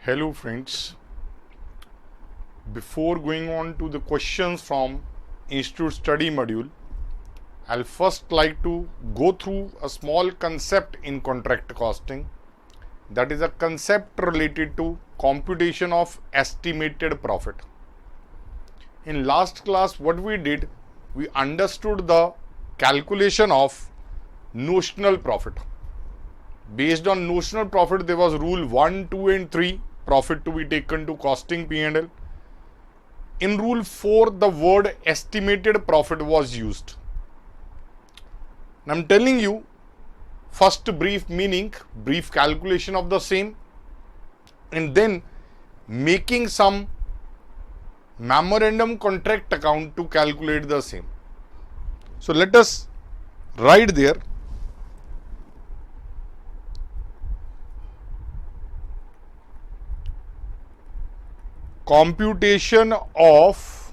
Hello friends, before going on to the questions from Institute Study module, I'll first like to go through a small concept in contract costing, that is a concept related to computation of estimated profit. In last class what we did, we understood the calculation of notional profit. Based on notional profit, there was rule 1, 2 and 3, profit to be taken to costing P&L. In rule 4, the word estimated profit was used. Now, I'm telling you first brief meaning, brief calculation of the same, and then making some memorandum contract account to calculate the same. So let us write there. Computation of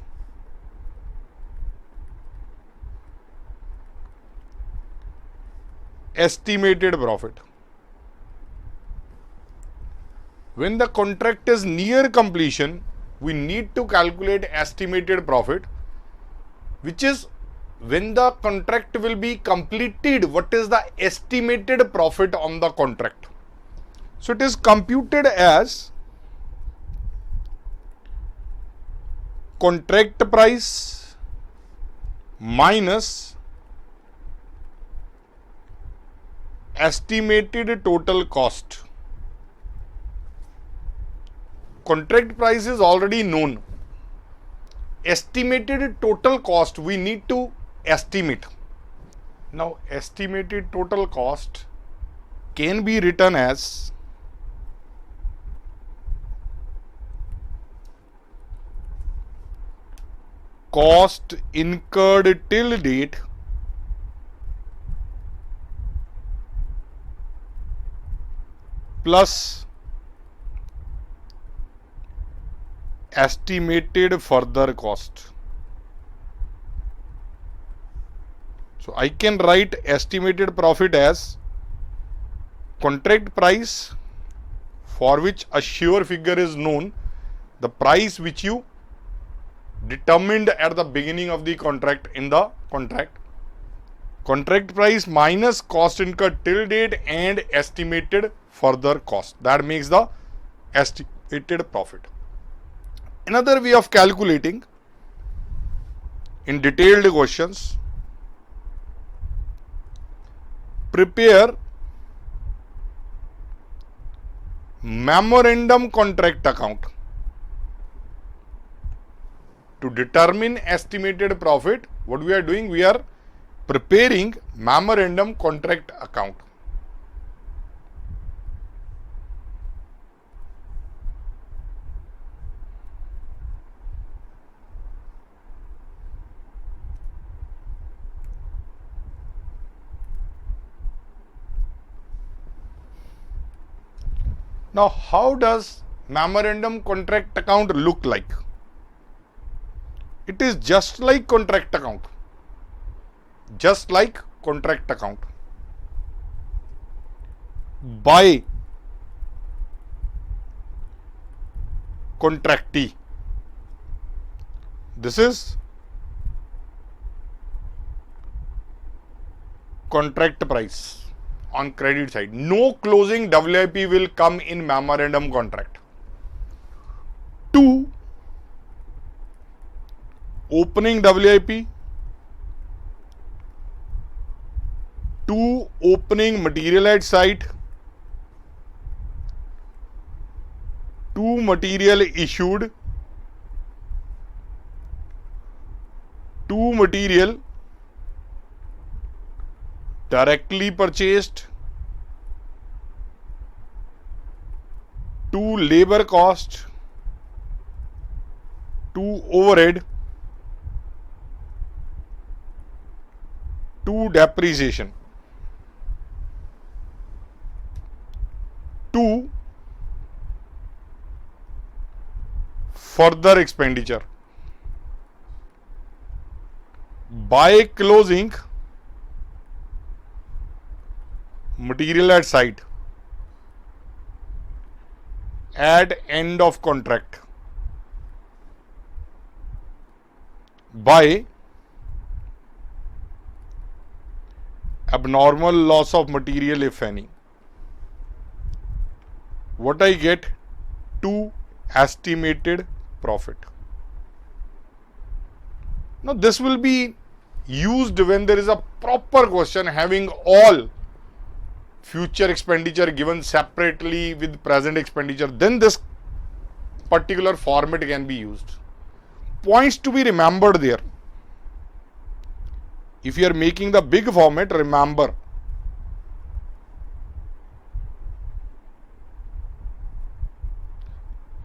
estimated profit. When the contract is near completion, we need to calculate estimated profit, which is when the contract will be completed, what is the estimated profit on the contract. So it is computed as contract price minus estimated total cost. Contract price is already known. Estimated total cost we need to estimate. Now, estimated total cost can be written as cost incurred till date plus estimated further cost. So I can write estimated profit as contract price for which a sure figure is known, the price which you determined at the beginning of the contract in the contract price minus cost incurred till date and estimated further cost. That makes the estimated profit. Another way of calculating in detailed questions, prepare memorandum contract account. To determine estimated profit, what we are doing, we are preparing memorandum contract account. Now, how does memorandum contract account look like? It is just like contract account. Just like contract account. By contractee. This is contract price on credit side. No closing WIP will come in memorandum contract. 2. Opening WIP. 2. Opening material at site. 2. Material issued. 2. Material directly purchased. 2. Labor cost. 2. Overhead. 2. Depreciation. 2. Further expenditure. By closing material at site at end of contract by abnormal loss of material, if any. What I get? 2 estimated profit. Now this will be used when there is a proper question having all future expenditure given separately with present expenditure. Then this particular format can be used. Points to be remembered there. If you are making the big format, remember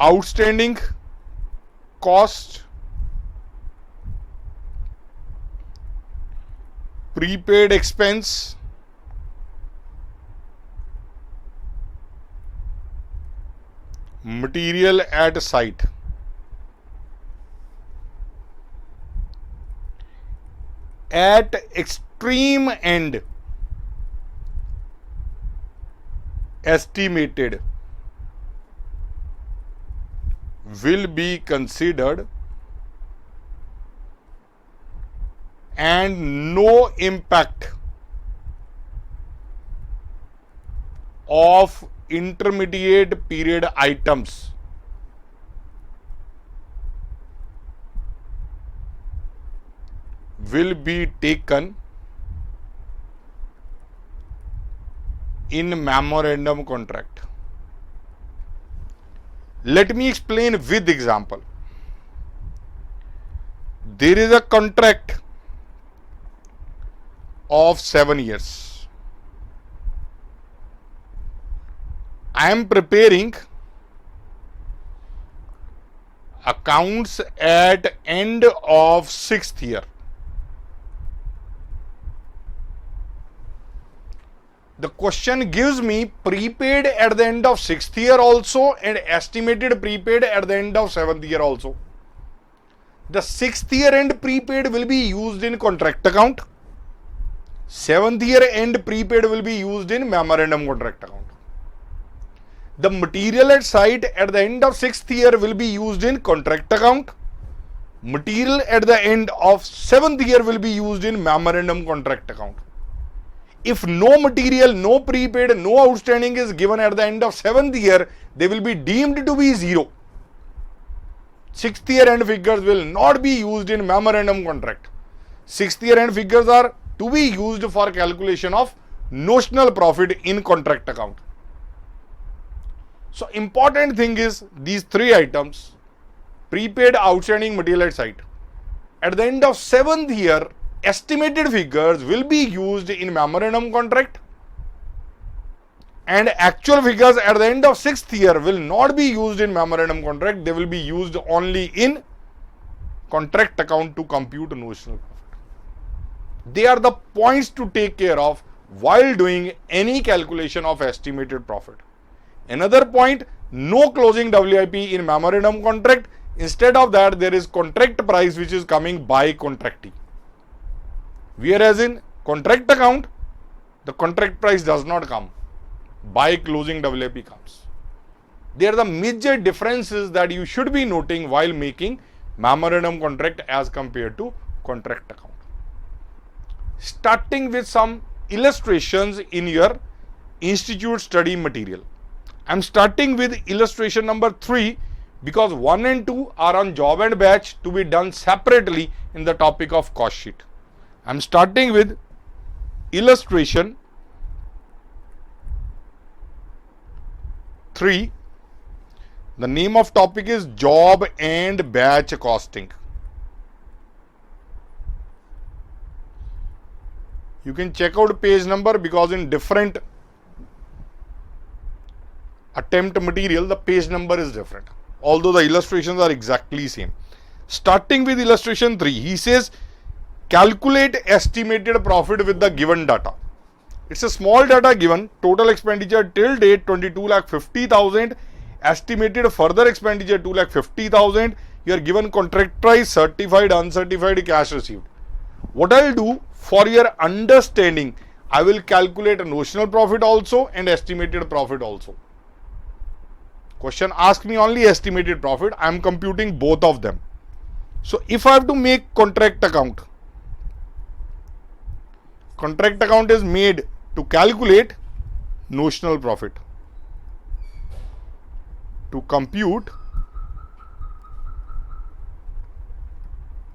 outstanding cost, prepaid expense, material at site. At extreme end, estimated will be considered and no impact of intermediate period items will be taken in memorandum contract. Let me explain with example. There is a contract of 7 years. I am preparing accounts at end of 6th year. The question gives me prepaid at the end of 6th year also and estimated prepaid at the end of 7th year also. The 6th year end prepaid will be used in contract account. 7th year end prepaid will be used in memorandum contract account. The material at site at the end of 6th year will be used in contract account. Material at the end of 7th year will be used in memorandum contract account. If no material, no prepaid, no outstanding is given at the end of 7th year, they will be deemed to be zero. 6th year end figures will not be used in memorandum contract. 6th year end figures are to be used for calculation of notional profit in contract account. So important thing is these 3 items: prepaid, outstanding, material at site. At the end of 7th year, estimated figures will be used in memorandum contract, and actual figures at the end of 6th year will not be used in memorandum contract. They will be used only in contract account to compute notional profit. They are the points to take care of while doing any calculation of estimated profit. Another point: no closing WIP in memorandum contract. Instead of that, there is contract price which is coming by contractee. Whereas in contract account, the contract price does not come. By closing WIP comes. They are the major differences that you should be noting while making memorandum contract as compared to contract account. Starting with some illustrations in your institute study material. I am starting with illustration number 3 because 1 and 2 are on job and batch to be done separately in the topic of cost sheet. I am starting with illustration 3. The name of topic is job and batch costing. You can check out page number because in different attempt material the page number is different, although the illustrations are exactly same. Starting with illustration 3, he says calculate estimated profit with the given data. It's a small data given: total expenditure till date 22,50,000, estimated further expenditure 2,50,000. You are given contract price, certified, uncertified, cash received. What I will do for your understanding, I will calculate a notional profit also and estimated profit also. Question asks me only estimated profit. I am computing both of them. So if I have to make contract account is made to calculate notional profit, to compute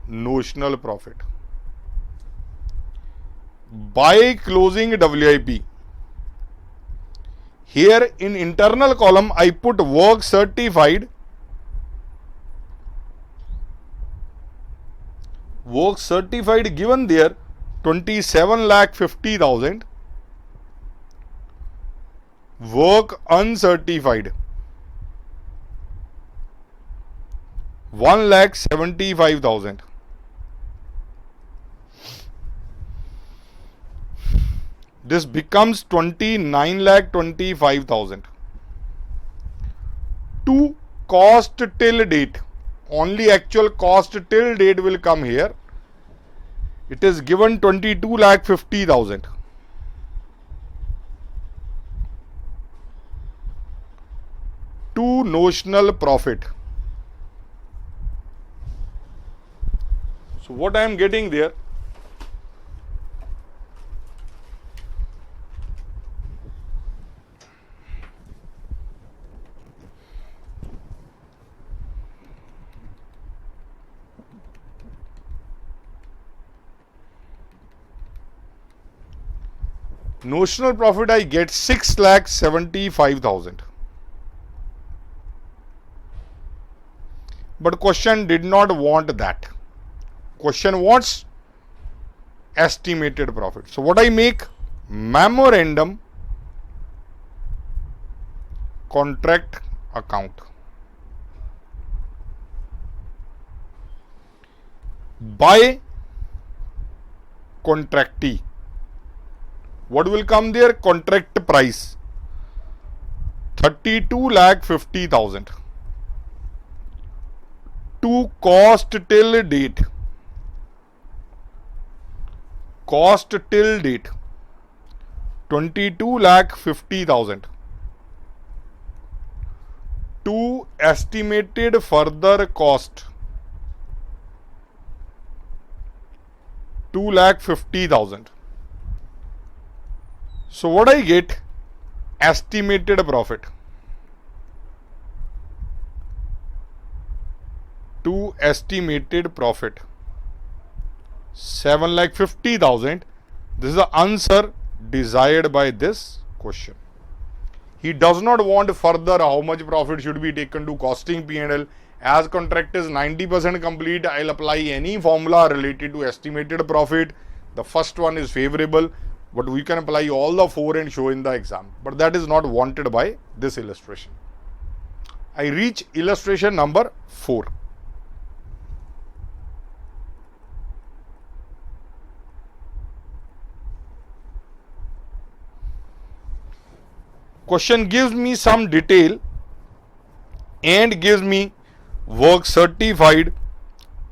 notional profit by closing WIP. Here in internal column I put work certified. Work certified given there 27,50,000. Work uncertified 1,75,000. This becomes 29,25,000. To cost till date, only actual cost till date will come here. It is given 22,50,000. To notional profit. So what I am getting there? Notional profit I get 6,75,000. But question did not want that. Question wants estimated profit. So what I make? Memorandum contract account. By contractee. What will come there? Contract price 32,50,000. To cost till date. Cost till date 22,50,000. To estimated further cost 2,50,000. So what I get? Estimated profit. To estimated profit 7,50,000. This is the answer desired by this question. He does not want further how much profit should be taken to costing P&L. As contract is 90% complete, I'll apply any formula related to estimated profit. The first one is favorable, but we can apply all the four and show in the exam. But that is not wanted by this illustration. I reach illustration number 4. Question gives me some detail and gives me work certified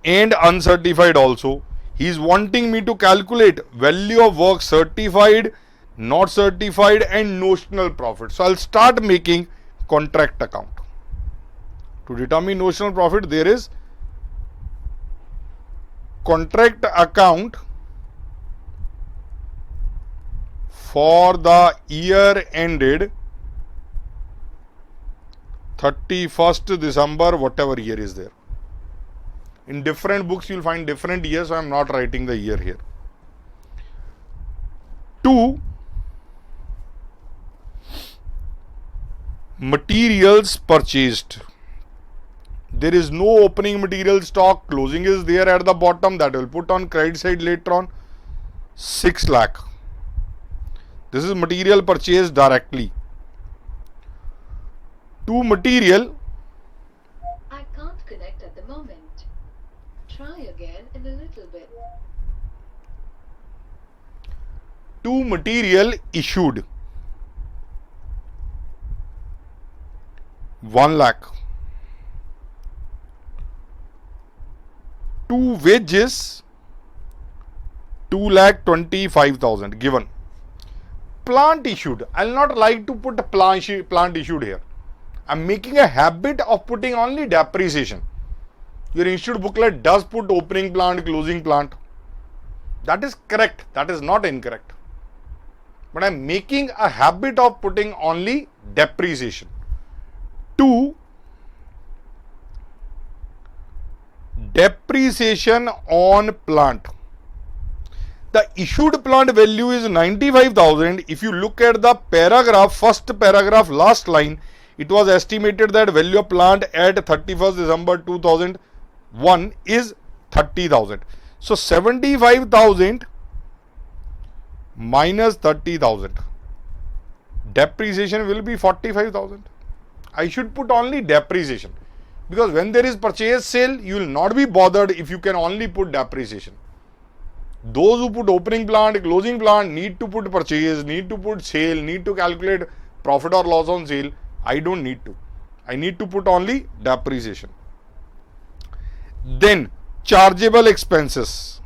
and uncertified also. He is wanting me to calculate value of work certified, not certified and notional profit. So I'll start making contract account. To determine notional profit, there is contract account for the year ended 31st December, whatever year is there. In different books, you will find different years, so I am not writing the year here. 2. Materials purchased. There is no opening material stock, closing is there at the bottom, that will put on credit side later on. 6 lakh. This is material purchased directly. To material. I can't connect at the moment. Try again in a little bit. To material issued 1 lakh. To wages 2,25,000 given. Plant issued. I will not like to put plant issued here. I'm making a habit of putting only depreciation. Your institute booklet does put opening plant, closing plant. That is correct. That is not incorrect. But I'm making a habit of putting only depreciation. 2. Depreciation on plant. The issued plant value is 95,000. If you look at the paragraph, first paragraph, last line, it was estimated that value of plant at 31st December 2001 is 30,000. So 75,000 minus 30,000. Depreciation will be 45,000. I should put only depreciation, because when there is purchase sale, you will not be bothered if you can only put depreciation. Those who put opening plant, closing plant need to put purchase, need to put sale, need to calculate profit or loss on sale. I don't need to. I need to put only depreciation. Then chargeable expenses.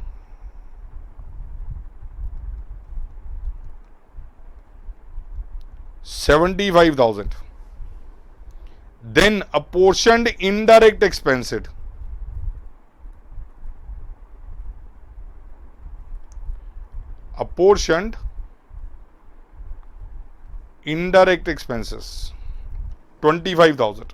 $75,000. Then apportioned indirect expenses. Apportioned indirect expenses, 25,000.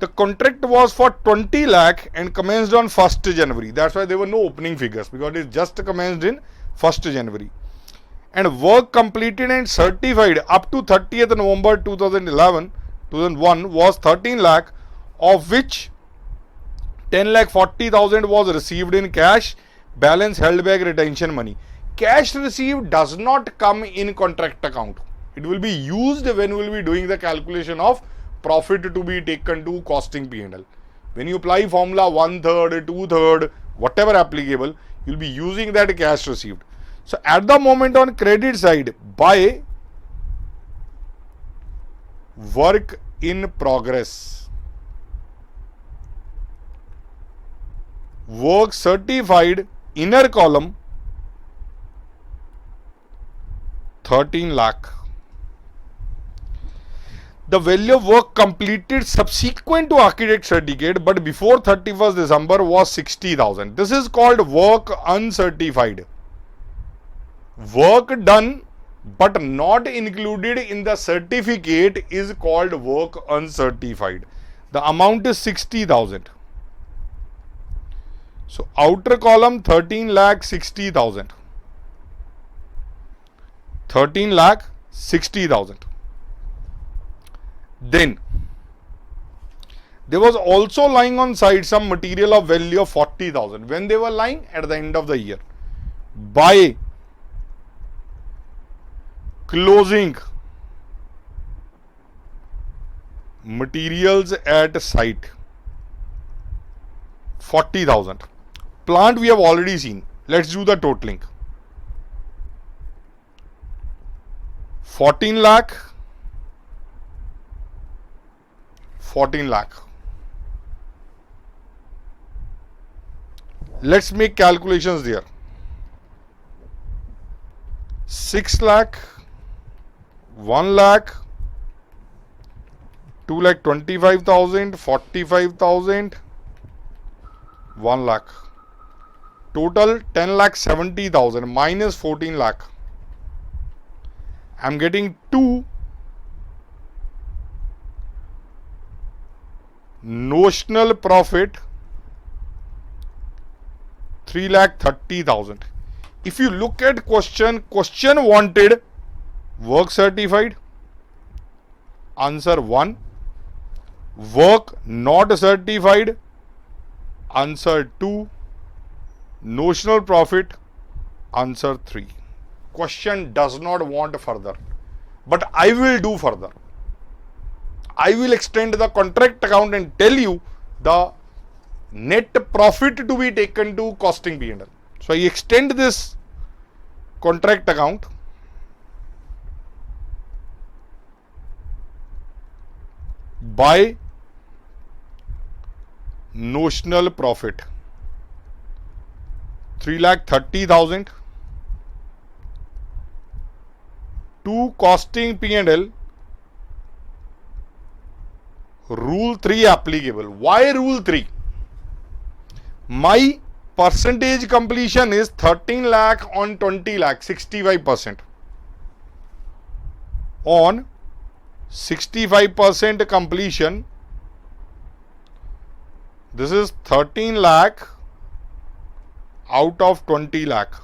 The contract was for 20 lakh and commenced on 1st January. That's why there were no opening figures, because it just commenced in 1st January. And work completed and certified up to 30th November 2001 was 13 lakh, of which 10,40,000 was received in cash, balance held back retention money. Cash received does not come in contract account. It will be used when we will be doing the calculation of profit to be taken to costing P&L. When you apply formula 1/3, 2/3, whatever applicable, you will be using that cash received. So at the moment on credit side, by work in progress, work certified, inner column, 13 lakh. The value of work completed subsequent to architect certificate but before 31st December was 60,000. This is called work uncertified. Work done but not included in the certificate is called work uncertified. The amount is 60,000. So outer column 13 lakh 60,000. 13 lakh 60,000. Then there was also lying on site some material of value of 40,000. When they were lying? At the end of the year. By closing materials at site, 40,000. Plant we have already seen. Let's do the totaling. 14 lakh, 14 lakh. Let's make calculations there. 6 lakh, 1 lakh, 2 lakh 25,000, 45,000, 1 lakh. Total 10 lakh 70,000 minus 14 lakh. I'm getting 2 notional profit 3,30,000. If you look at question wanted work certified, answer 1. Work not certified, answer 2. Notional profit, answer 3. Question does not want further, but I will do further. I will extend the contract account and tell you the net profit to be taken to costing P&L. So I extend this contract account by notional profit 3,30,000 to costing P&L rule 3 applicable. Why rule 3? My percentage completion is 13 lakh on 20 lakh, 65%. On 65% completion, this is 13 lakh out of 20 lakh.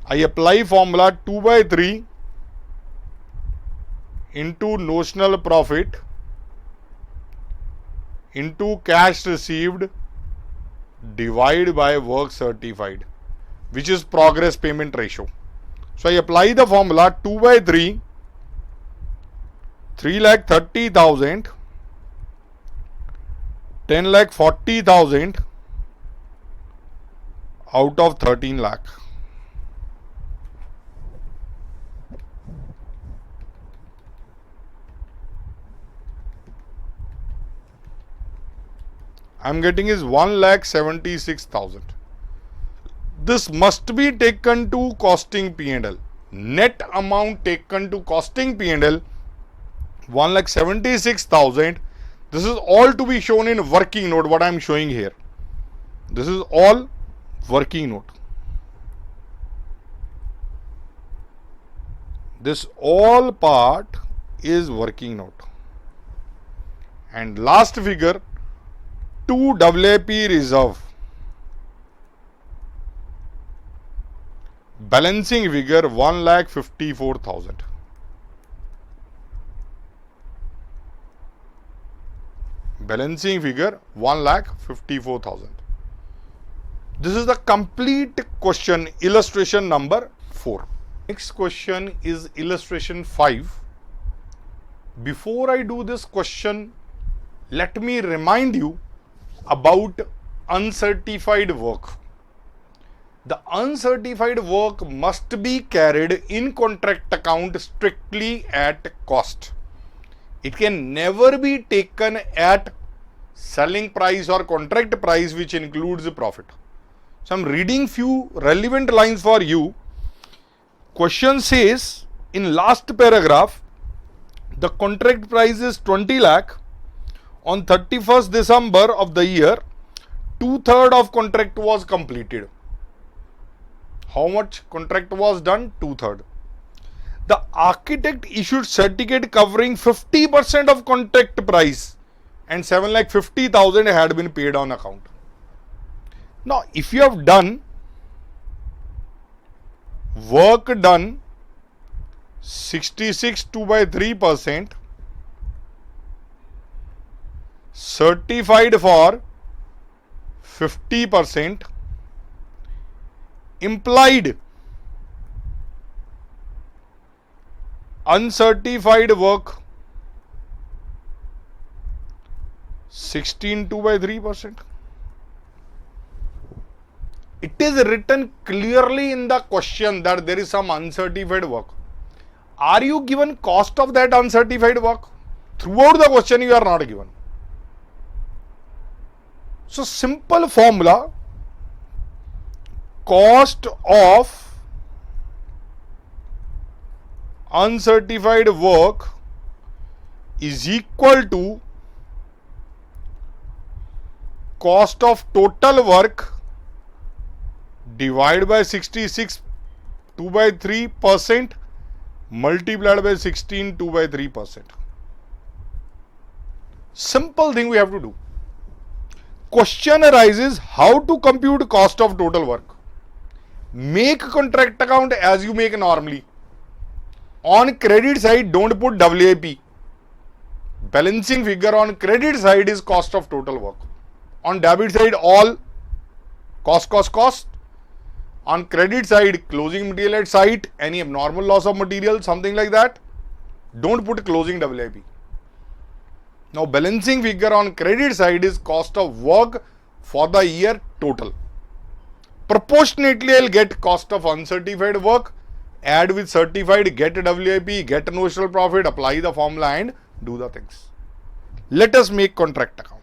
I apply formula 2 by 3 into notional profit into cash received divided by work certified, which is progress payment ratio. So I apply the formula 2 by 3, 3,30,000, 10,40,000 out of 13 lakh. I am getting is 1,76,000. This must be taken to costing P&L. Net amount taken to costing P&L 1,76,000. This is all to be shown in working note. What I am showing here. This is all working note. This all part is working note. And last figure, 2 WIP reserve. Balancing figure 1,54,000. Balancing figure 1,54,000. This is the complete question, illustration number 4. Next question is illustration 5. Before I do this question, let me remind you about uncertified work. The uncertified work must be carried in contract account strictly at cost. It can never be taken at selling price or contract price, which includes profit. So I am reading few relevant lines for you. Question says in last paragraph, the contract price is 20 lakh. On 31st December of the year, 2/3 of contract was completed. How much contract was done? 2/3. The architect issued certificate covering 50% of contract price and 7,50,000 had been paid on account. Now, if you have done work done 66 2 by 3%, certified for 50%, implied uncertified work 16 2 by 3%. It is written clearly in the question that there is some uncertified work. Are you given cost of that uncertified work? Throughout the question you are not given. So simple formula, cost of uncertified work is equal to cost of total work divided by 66 2 by 3% multiplied by 16 2 by 3%. Simple thing we have to do. Question arises how to compute cost of total work. Make contract account as you make normally. On credit side, don't put WIP. Balancing figure on credit side is cost of total work. On debit side, all cost. On credit side, closing material at site, any abnormal loss of material, something like that. Don't put closing WIP. Now, balancing figure on credit side is cost of work for the year total. Proportionately, I'll get cost of uncertified work, add with certified, get WIP, get notional profit, apply the formula and do the things. Let us make contract account.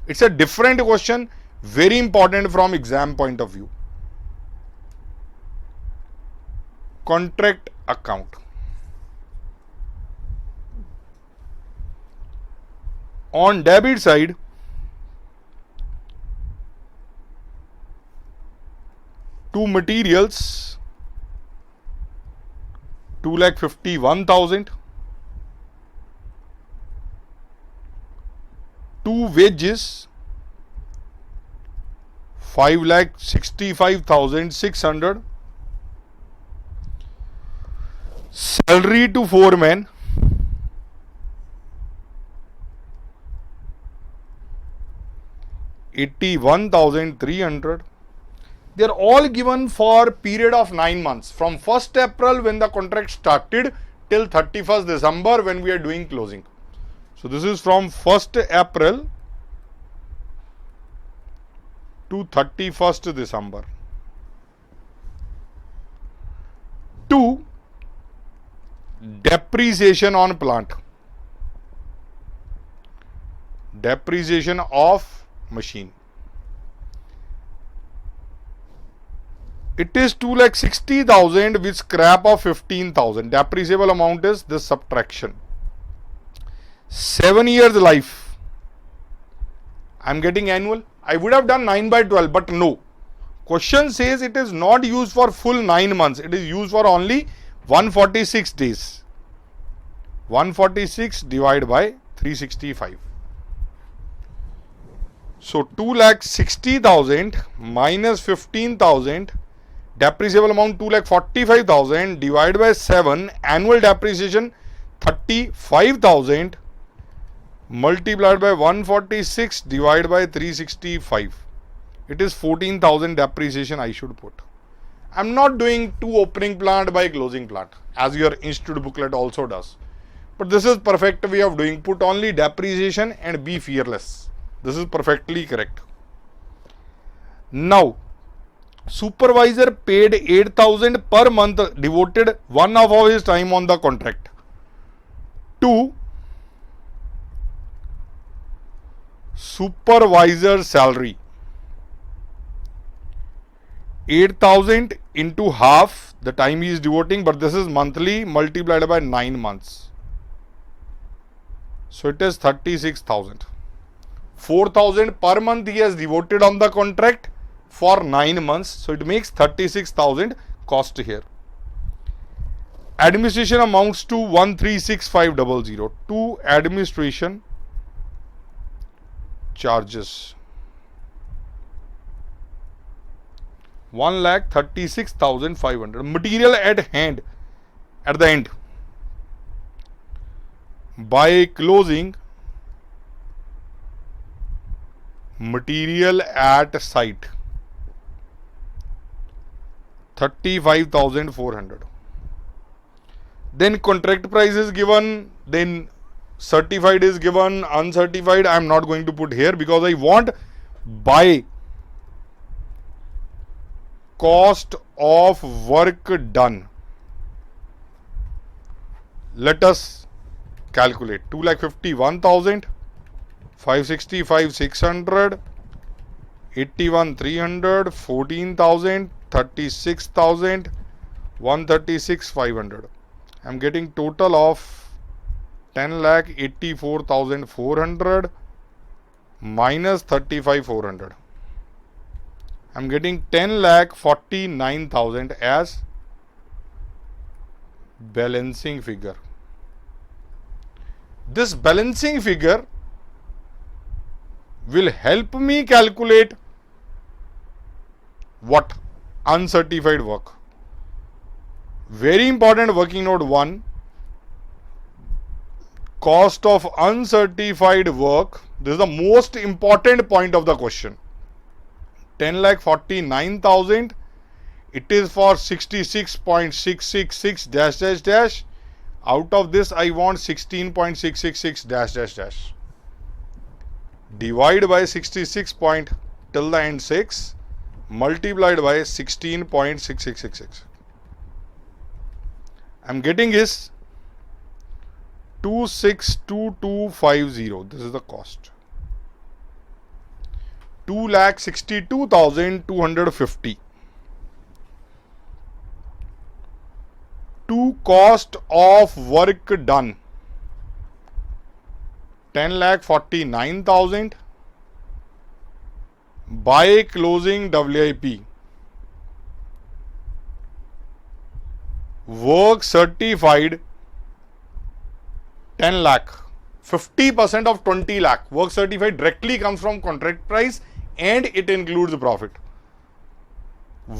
It's a different question, very important from exam point of view. Contract account. On debit side, two materials 2,51,000, two wages 5,65,600, salary to foreman 81,300. They are all given for period of 9 months from 1st April when the contract started till 31st December when we are doing closing. So this is from 1st April to 31st December. 2. Depreciation on plant. Depreciation of machine. It is 2,60,000 with scrap of 15,000. Depreciable amount is this subtraction. 7 years life. I am getting annual. I would have done 9/12, but no. Question says it is not used for full 9 months. It is used for only 146 days. 146 divided by 365. So 2,60,000 minus 15,000. Depreciable amount 2,45,000 divided by 7, annual depreciation 35,000 multiplied by 146 divided by 365. It is 14,000 depreciation I should put. I am not doing 2 opening plant by closing plant as your institute booklet also does. But this is perfect way of doing. Put only depreciation and be fearless. This is perfectly correct. Now, supervisor paid 8,000 per month, devoted 1 half of his time on the contract. 2. Supervisor salary. 8,000 into half the time he is devoting, but this is monthly multiplied by 9 months. So it is 36,000. 4,000 per month he has devoted on the contract for 9 months. So it makes 36,000 cost here. Administration amounts to 136500. 2 administration charges 1,36,500. Material at hand at the end. By closing, material at site 35,400. Then contract price is given, then certified is given, uncertified I am not going to put here because I want by cost of work done. Let us calculate. 2,51,000, 565,600, 81,300, 14,000, 36,000, 136,500. I am getting total of 10,84,400 minus 35,400. I am getting 10,49,000 as balancing figure. This balancing figure will help me calculate what? Uncertified work. Very important working note 1. Cost of uncertified work. This is the most important point of the question. 10,49,000. It is for 66.666 dash dash dash. Out of this I want 16.666 dash dash dash. Divide by 66 point till the end 6 multiplied by 16.6666. I am getting is 262250. This is the cost. 2,62,250. To cost of work done 10,49,000 by closing WIP. Work certified 10 lakh. 50% of 20 lakh. Work certified directly comes from contract price and it includes profit.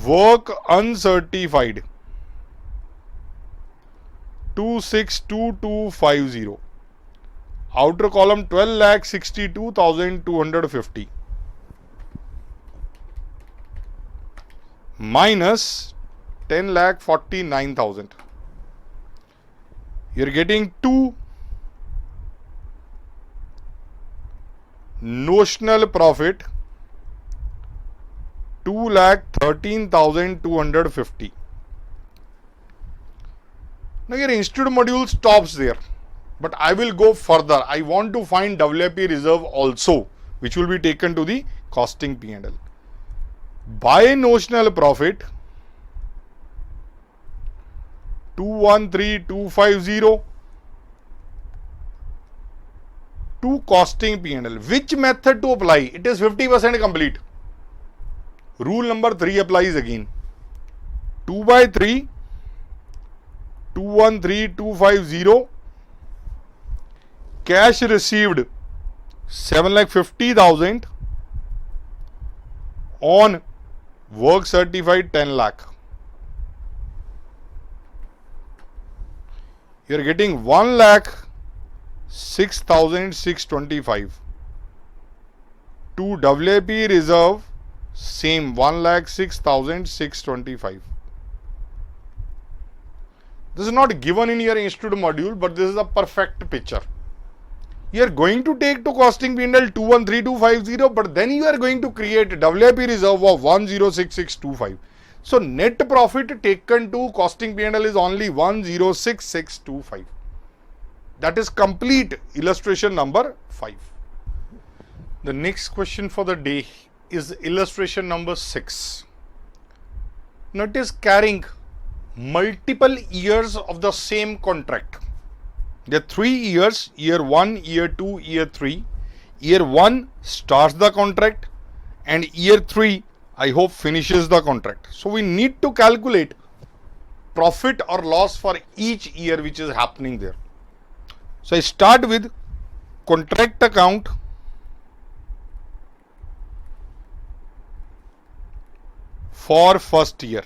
Work uncertified 262250. Outer column 12,62,250 minus 10,49,000. You're getting 2 notional profit 2,13,250. Now your institute module stops there, but I will go further. I want to find WIP reserve also, which will be taken to the costing P&L. By notional profit 213,250 to costing P&L. Which method to apply? It is 50% complete. Rule number 3 applies again. 2 by 3, 213,250. Cash received 7,50,000 on work certified 10 lakh. You are getting 1,06,625. To WIP reserve, same 1,06,625. This is not given in your institute module, but this is a perfect picture. You are going to take to costing P&L 213250, but then you are going to create WIP reserve of 106625. So net profit taken to costing P&L is only 106625. That is complete illustration number 5. The next question for the day is illustration number 6. Now it is carrying multiple years of the same contract. There are 3 years, year 1, year 2, year 3. Year 1 starts the contract and year 3 I hope finishes the contract. So we need to calculate profit or loss for each year which is happening there. So I start with contract account for first year.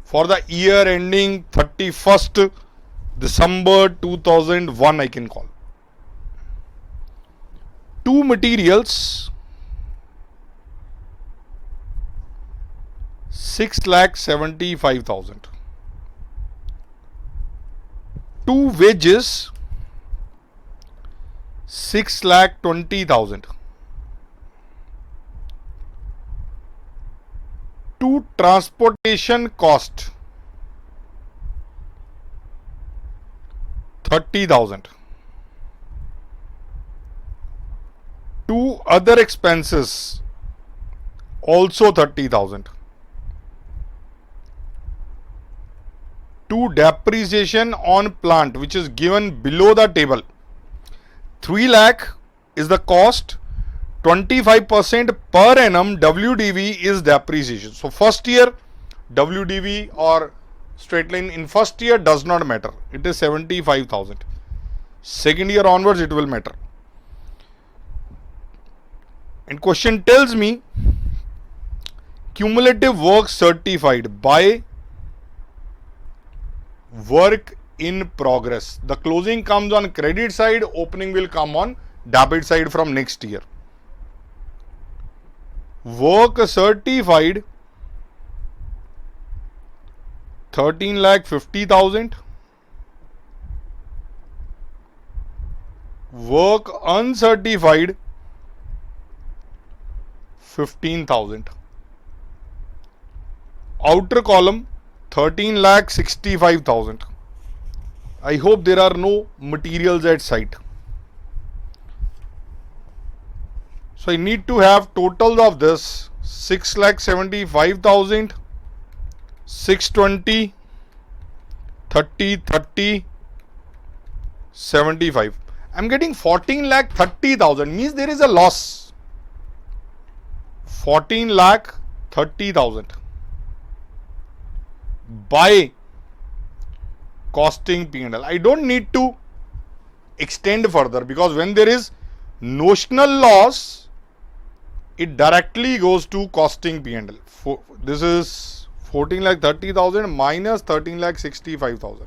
For the year ending 31st December 2001 I can call. 2 materials 6,75,000. 2 wages 6,20,000. 2 transportation cost 30,000. 2 other expenses also 30,000. 2 depreciation on plant which is given below the table. 3 lakh is the cost. 25% per annum WDV is depreciation. So first year WDV or straight line in first year does not matter. It is 75,000. Second year onwards it will matter. And question tells me cumulative work certified by work in progress. The closing comes on credit side, opening will come on debit side from next year. Work certified 13,50,000. Work uncertified 15,000. Outer column 13,65,000. I hope there are no materials at site. So I need to have totals of this 6,75,000, 620, 30, 30, 75. I'm getting 14,30,000, means there is a loss. 14,30,000 by costing P&L. I don't need to extend further, because when there is notional loss, it directly goes to costing P&L. This is 14,30,000 minus 13,65,000.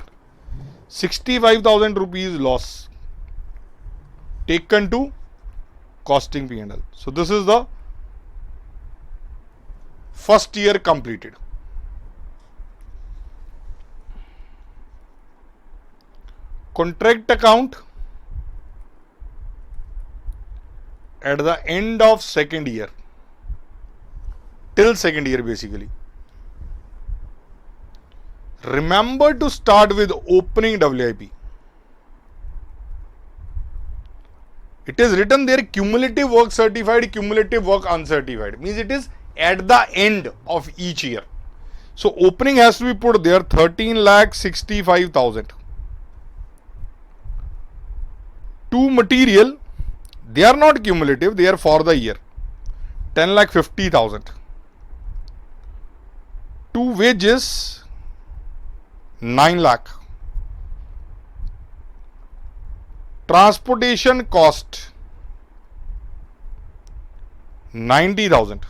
65,000 rupees loss taken to costing P&L. So this is the first year completed. Contract account at the end of second year, till second year basically. Remember to start with opening WIP. It is written there cumulative work certified, cumulative work uncertified. Means it is at the end of each year. So opening has to be put there 13,65,000. To material, they are not cumulative, they are for the year. 10,50,000. To wages, 9 lakh. Transportation cost, 90,000.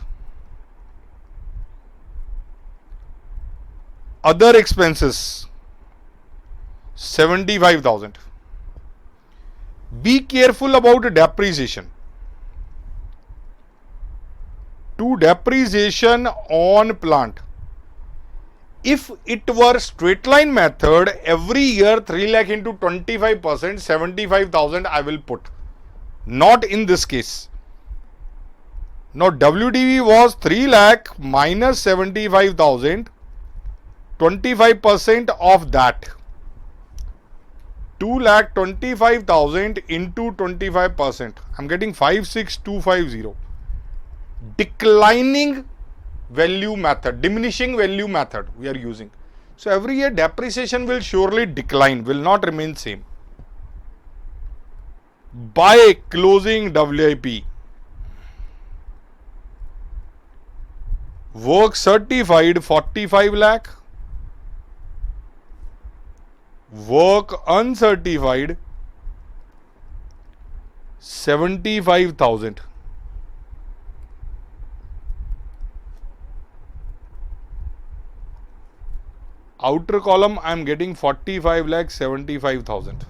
Other expenses, 75,000. Be careful about depreciation. To depreciation on plant, if it were straight line method, every year 3 lakh into 25%, 75,000 I will put. Not in this case. Now WDV was 3 lakh minus 75,000, 25% of that. 2,25,000 into 25%. I'm getting 56,250. Declining value method, diminishing value method we are using. So every year depreciation will surely decline, will not remain same. By closing WIP, work certified 45 lakh. Work uncertified 75,000. Outer column I am getting 45 lakh 75,000.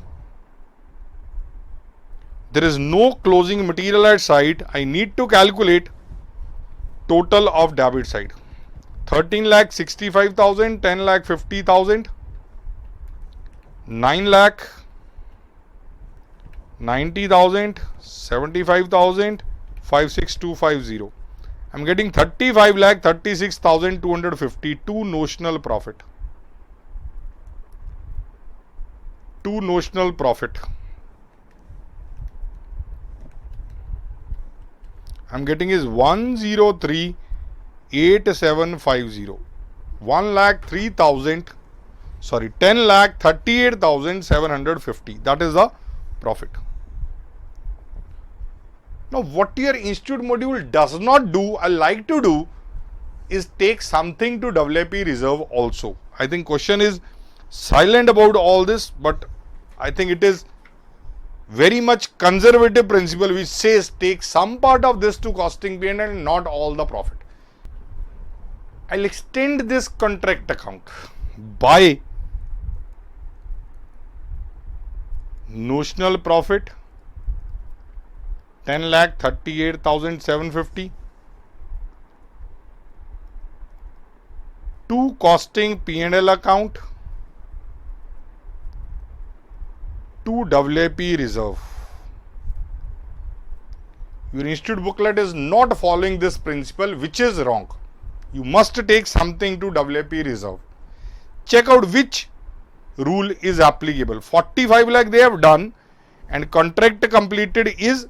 There is no closing material at site. I need to calculate total of debit side. 13 lakh 65,000, 10 lakh 50,000. 9 lakh 90,000, 75,000, 56,250. I am getting 35 lakh 36,252 notional profit. To notional profit. I am getting is 103,8750. 10,38,750. That is the profit. Now, what your institute module does not do, I like to do, is take something to WIP reserve also. I think question is silent about all this, but I think it is very much conservative principle which says take some part of this to costing P&L and not all the profit. I'll extend this contract account by notional profit 10,38,750 to costing P&L account to WIP reserve. Your institute booklet is not following this principle, which is wrong. You must take something to WIP reserve. Check out which rule is applicable. 45 lakh they have done and contract completed is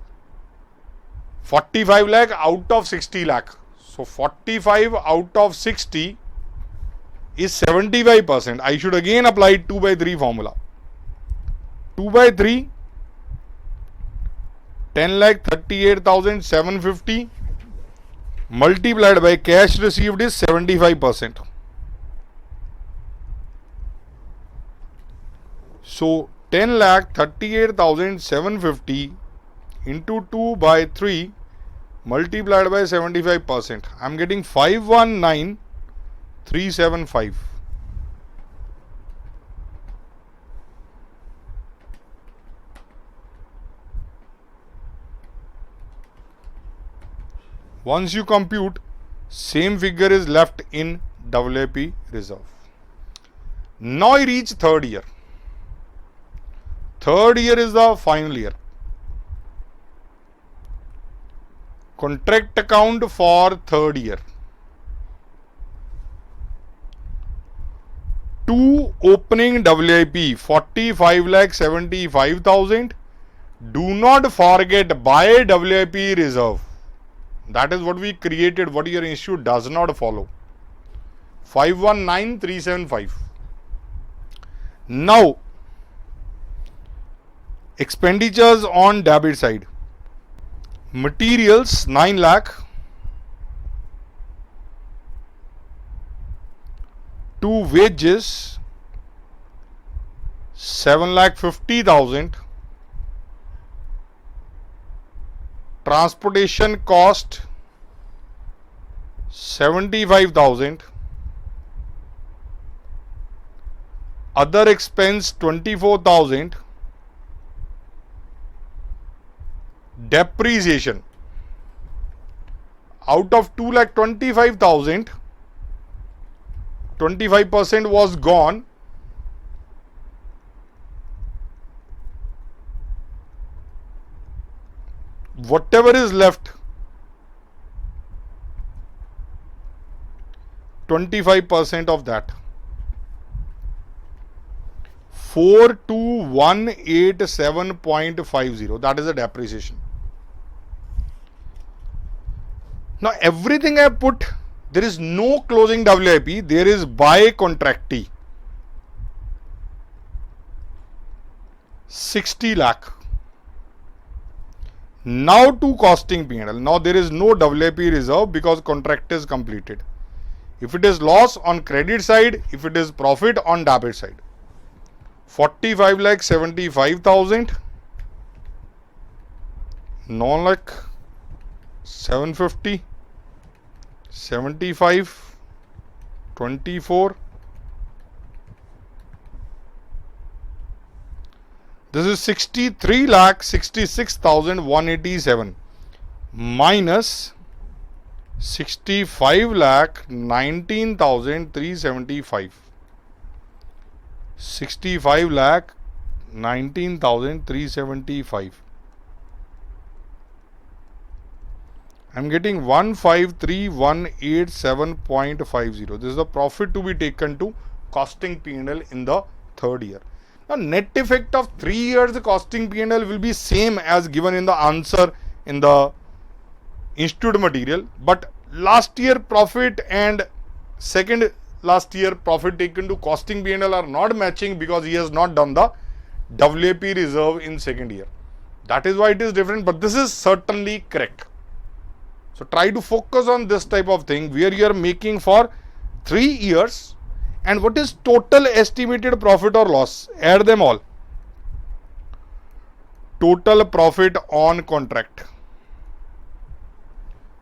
45 lakh out of 60 lakh. So 45 out of 60 is 75%. I should again apply 2/3 formula. 2/3 10,38,750 multiplied by cash received is 75%. So 10,38,750 into 2 by 3 multiplied by 75%. I am getting 519,375. Once you compute, same figure is left in WIP reserve. Now I reach third year. Third year is the final year. Contract account for third year. 2 opening WIP 45,75,000. Do not forget buy WIP reserve. That is what we created, what your institute does not follow. 519,375. Now, expenditures on debit side. Materials 9 lakh. To wages 7,50,000. Transportation cost 75,000. Other expense 24,000. Depreciation out of 2,25,000, 25% was gone. Whatever is left, 25% of that, 4,2,187.50, that is the depreciation. Now everything I put, there is no closing WIP, there is by contractee. 60 lakh. Now to costing P&L. Now there is no WIP reserve because contract is completed. If it is loss on credit side, if it is profit on debit side. 45,75,000. 9 lakh 750. 75. 24. This is 63,66,187 minus 65,19,375. 65,19,375. I am getting 153,187.50. This is the profit to be taken to costing P&L in the third year. Now net effect of 3 years costing P&L will be same as given in the answer in the institute material, but last year profit and second last year profit taken to costing P&L are not matching because he has not done the WIP reserve in second year. That is why it is different, but this is certainly correct. So try to focus on this type of thing where you are making for 3 years. And what is total estimated profit or loss? Add them all. Total profit on contract.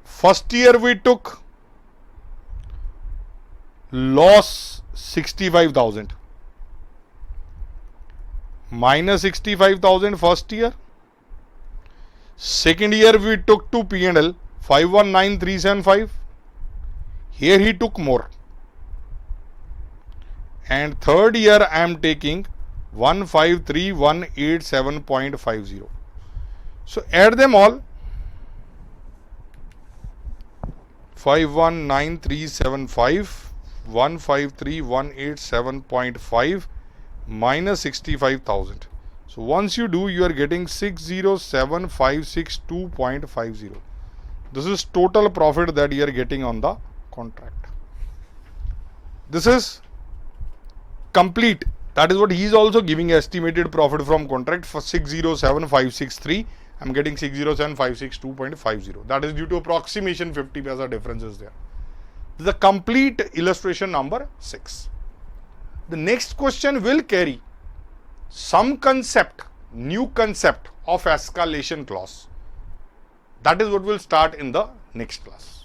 First year we took loss 65,000. Minus 65,000 first year. Second year we took to P&L 519,375. Here he took more. And third year I am taking 153,187.50. So add them all. 519,375, 153,187.5 minus 65,000. So once you do, you are getting 607,562.50. This is total profit that you are getting on the contract. This is complete. That is what he is also giving estimated profit from contract for 607,563, I'm getting 607,562.50. That is due to approximation 50 paisa difference is there. This is the complete illustration number 6. The next question will carry some concept, new concept of escalation clause. That is what will start in the next class.